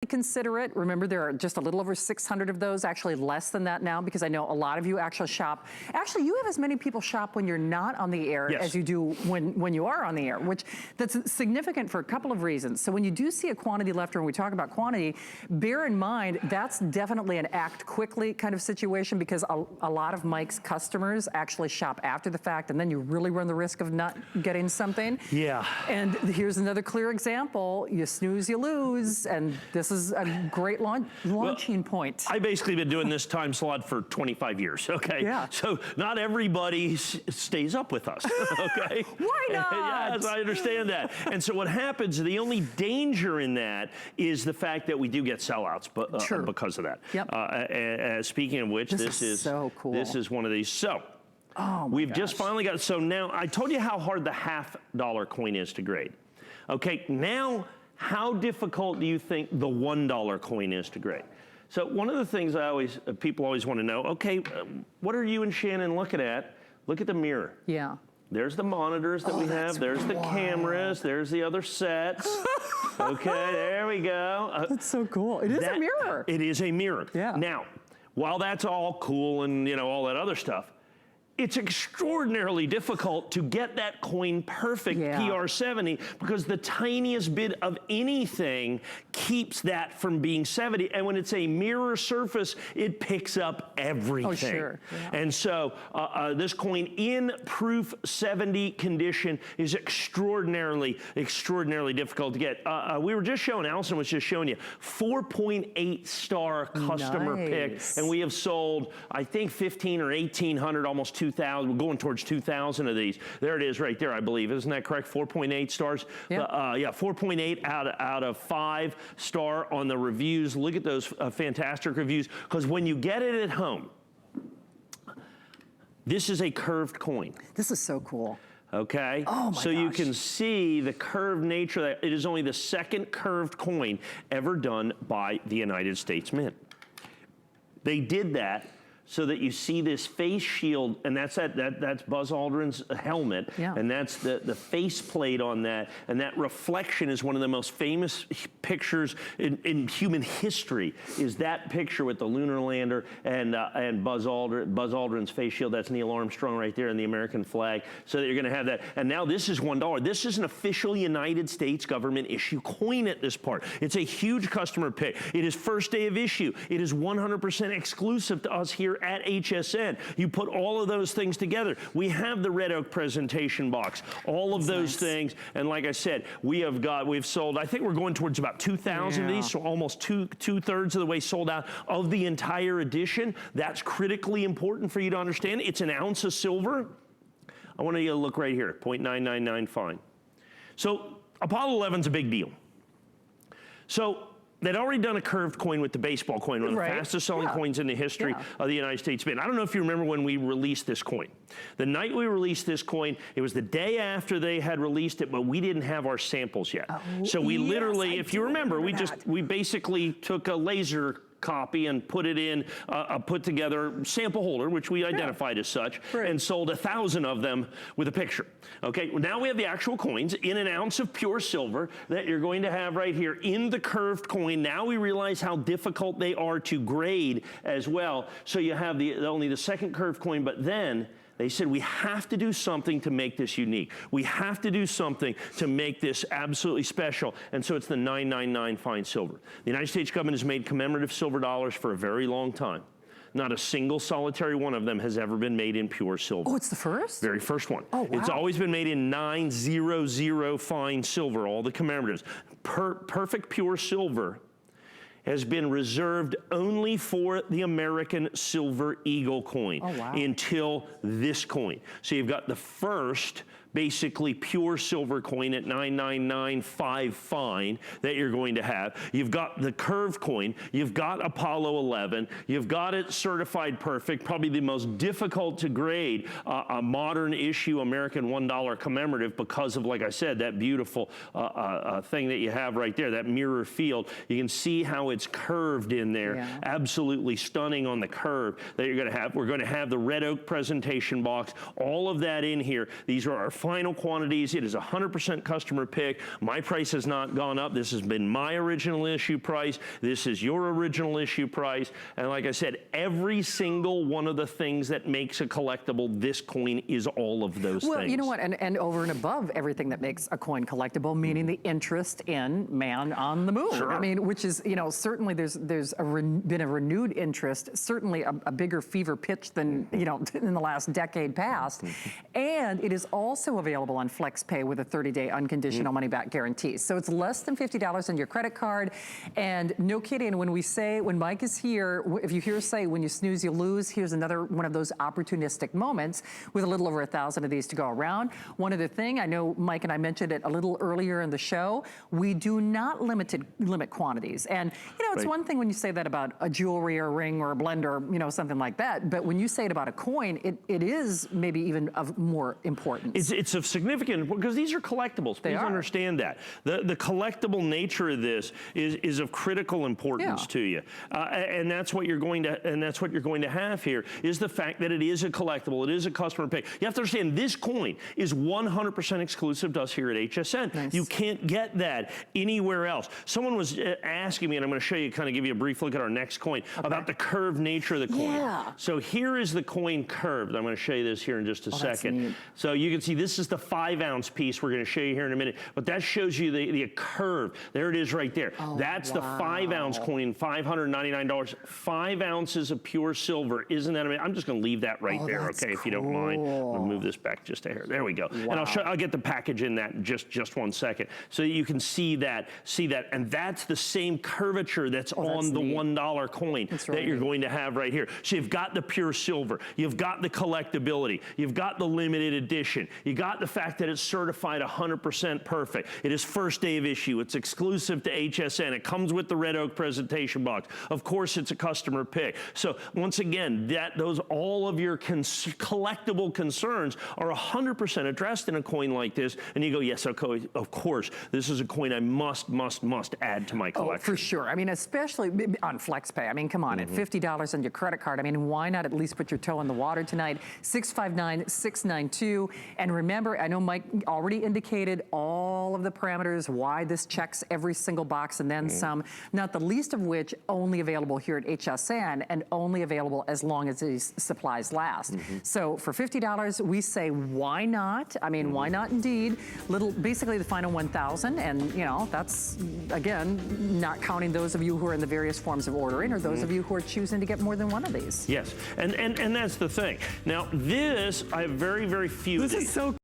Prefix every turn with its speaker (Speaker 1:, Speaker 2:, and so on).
Speaker 1: consider it. Remember, there are just a little over 600 of those, actually less than that now, because I know a lot of you actually shop. Actually, you have as many people shop when you're not on the air as you do when you are on the air, which that's significant for a couple of reasons. So when you do see a quantity left, or when we talk about quantity, bear in mind that's definitely an act quickly kind of situation, because a lot of Mike's customers actually shop after the fact, and then you really run the risk of not getting something.
Speaker 2: Yeah.
Speaker 1: And here's another clear example. You snooze, you lose, and this is a great launching point.
Speaker 2: I've basically been doing this time slot for 25 years, okay?
Speaker 1: Yeah.
Speaker 2: So not everybody stays up with us, okay?
Speaker 1: Why not?
Speaker 2: Yes, I understand that. And so what happens, the only danger in that is the fact that we do get sellouts because of that.
Speaker 1: Yep.
Speaker 2: Speaking of which, this is
Speaker 1: so cool.
Speaker 2: This is one of these. So, we've just finally got, so now, I told you how hard the $half coin is to grade. Okay, now, how difficult do you think the $1 coin is to grade? So one of the things people always want to know, okay, what are you and Shannon looking at? Look at the mirror.
Speaker 1: Yeah.
Speaker 2: There's the monitors that we have. There's the cameras. There's the other sets. Okay, there we go.
Speaker 1: That's so cool. It is a mirror.
Speaker 2: It is a mirror.
Speaker 1: Yeah.
Speaker 2: Now, while that's all cool and all that other stuff, it's extraordinarily difficult to get that coin perfect PR70, because the tiniest bit of anything keeps that from being 70. And when it's a mirror surface, it picks up everything.
Speaker 1: Oh, sure. Yeah.
Speaker 2: And so this coin in proof 70 condition is extraordinarily difficult to get. We were just showing, Allison was just showing you, 4.8 star customer pick. And we have sold, I think, 1,500 or 1,800, almost 2,000. We're going towards 2,000 of these. There it is right there, I believe. Isn't that correct? 4.8 stars? Yeah, 4.8 out of 5 star on the reviews. Look at those fantastic reviews, because when you get it at home, this is a curved coin.
Speaker 1: This is so cool.
Speaker 2: Okay,
Speaker 1: oh my
Speaker 2: so
Speaker 1: gosh.
Speaker 2: You can see the curved nature. That it is only the second curved coin ever done by the United States Mint. They did that so that you see this face shield, and that's Buzz Aldrin's helmet, and that's the face plate on that, and that reflection is one of the most famous pictures in human history, is that picture with the lunar lander and Buzz Aldrin's face shield. That's Neil Armstrong right there, and the American flag, so that you're gonna have that. And now this is $1. This is an official United States government issue coin at this part. It's a huge customer pick. It is first day of issue. It is 100% exclusive to us here at HSN. You put all of those things together. We have the red oak presentation box, all of those things, and like I said, we've sold, I think we're going towards about 2,000 of these, so almost two-thirds of the way sold out of the entire edition. That's critically important for you to understand. It's an ounce of silver. I want you to look right here, 0.999 fine. So Apollo 11's a big deal. So they'd already done a curved coin with the baseball coin, one of the fastest selling coins in the history of the United States Mint. I don't know if you remember when we released this coin. The night we released this coin, it was the day after they had released it, but we didn't have our samples yet. So we literally, if you remember, we basically took a laser copy and put it in a put together sample holder, which we identified as such, and sold 1,000 of them with a picture. Okay, well, now we have the actual coins in an ounce of pure silver that you're going to have right here in the curved coin. Now we realize how difficult they are to grade as well. So you have only the second curved coin, but then they said, we have to do something to make this unique. We have to do something to make this absolutely special. And so it's the 999 fine silver. The United States government has made commemorative silver dollars for a very long time. Not a single solitary one of them has ever been made in pure silver.
Speaker 1: Oh, it's the first?
Speaker 2: Very first one.
Speaker 1: Oh, wow.
Speaker 2: It's always been made in 900 fine silver, all the commemoratives. Perfect pure silver has been reserved only for the American Silver Eagle coin until this coin. So you've got the first basically pure silver coin at 999.5 fine that you're going to have. You've got the curved coin, you've got Apollo 11, you've got it certified perfect, probably the most difficult to grade a modern issue American $1 commemorative because of, like I said, that beautiful thing that you have right there, that mirror field. You can see how it's curved in there. Absolutely stunning on the curve that you're going to have. We're going to have the red oak presentation box, all of that in here. These are our final quantities. It is 100% customer pick. My price has not gone up. This has been my original issue price. This is your original issue price. And like I said, every single one of the things that makes a collectible, this coin is all of those things.
Speaker 1: Well, you know what, and over and above everything that makes a coin collectible, meaning the interest in man on the moon.
Speaker 2: Sure.
Speaker 1: I mean, which is, you know, certainly there's been a renewed interest, certainly a bigger fever pitch than, you know, in the last decade past. And it is also available on FlexPay with a 30-day unconditional money-back guarantee. So it's less than $50 on your credit card. And no kidding, when Mike is here, if you hear us say, when you snooze, you lose, here's another one of those opportunistic moments with a little over 1,000 of these to go around. One other thing, I know Mike and I mentioned it a little earlier in the show, we do not limit quantities. And, you know, it's one thing when you say that about a jewelry or a ring or a blender, you know, something like that. But when you say it about a coin, it is maybe even of more importance.
Speaker 2: It's of significant, because these are collectibles. Please understand that. The collectible nature of this is of critical importance to you. And that's what you're going to have here, is the fact that it is a collectible, it is a customer pick. You have to understand, this coin is 100% exclusive to us here at HSN.
Speaker 1: Nice.
Speaker 2: You can't get that anywhere else. Someone was asking me, and I'm going to show you, kind of give you a brief look at our next coin, about the curved nature of the coin.
Speaker 1: Yeah.
Speaker 2: So here is the coin curved. I'm going to show you this here in just a second. So you can see this is the 5-ounce piece we're going to show you here in a minute, but that shows you the curve. There it is right there. That's the 5-ounce coin, $599, 5 ounces of pure silver. Isn't that amazing? I'm just going to leave that right there, okay, if you don't mind. I'll move this back just a hair. There we go. And I'll get the package in that in just 1 second, so that you can see that, and that's the same curvature that's on the $1 coin that you're going to have right here. So you've got the pure silver, you've got the collectability, you've got the limited edition, you got the fact that it's certified 100% perfect. It is first day of issue. It's exclusive to HSN. It comes with the red oak presentation box. Of course, it's a customer pick. So once again, all of your collectible concerns are 100% addressed in a coin like this. And you go, yes, okay, of course, this is a coin I must add to my collection.
Speaker 1: Oh, for sure. I mean, especially on FlexPay. I mean, come on, at $50 on your credit card, I mean, why not at least put your toe in the water tonight? 659-692. And remember, I know Mike already indicated all of the parameters, why this checks every single box and then some, not the least of which only available here at HSN and only available as long as these supplies last. So for $50, we say, why not? I mean, why not indeed? Basically the final 1,000, and you know, that's, again, not counting those of you who are in the various forms of ordering or those of you who are choosing to get more than one of these.
Speaker 2: Yes, and that's the thing. Now this, I have very few of these.
Speaker 1: This is so